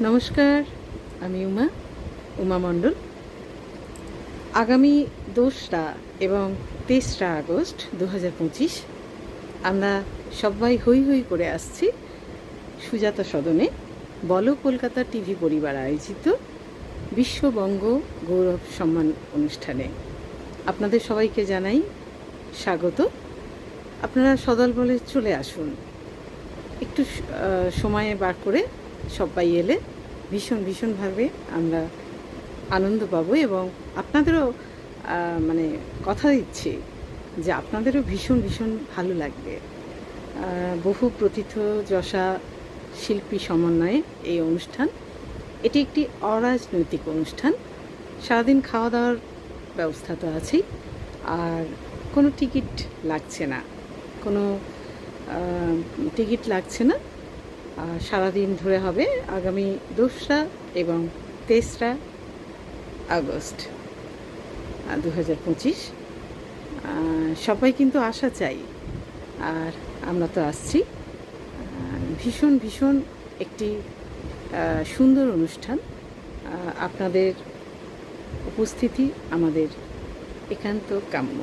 নমস্কার, আমি উমা মণ্ডল। আগামী 2রা এবং 23রা আগস্ট 2025 আমরা সবাই হৈ হৈ করে আসছি সুজাতা সদনে বলো কলকাতা টিভি পরিবার আয়োজিত বিশ্ববঙ্গ গৌরব সম্মান অনুষ্ঠানে। আপনাদের সবাইকে জানাই স্বাগত। আপনারা সদল বলে চলে আসুন, একটু সময় বার করে সবাই এলে ভীষণভাবে আমরা আনন্দ পাবো এবং আপনাদেরও কথা দিচ্ছি যে আপনাদেরও ভীষণ ভালো লাগবে। বহু প্রথিতযশা শিল্পী সমন্বয়ে এই অনুষ্ঠান। এটি একটি অরাজনৈতিক অনুষ্ঠান। সারাদিন খাওয়া দাওয়ার ব্যবস্থা তো আছেই, আর কোনো টিকিট লাগছে না, টিকিট লাগছে না। সারাদিন ধরে হবে আগামী 2রা এবং 23রা আগস্ট 2025। সবাই কিন্তু আসা চাই, আর আমরা তো আসছি। ভীষণ একটি সুন্দর অনুষ্ঠান। আপনাদের উপস্থিতি আমাদের একান্ত কাম্য।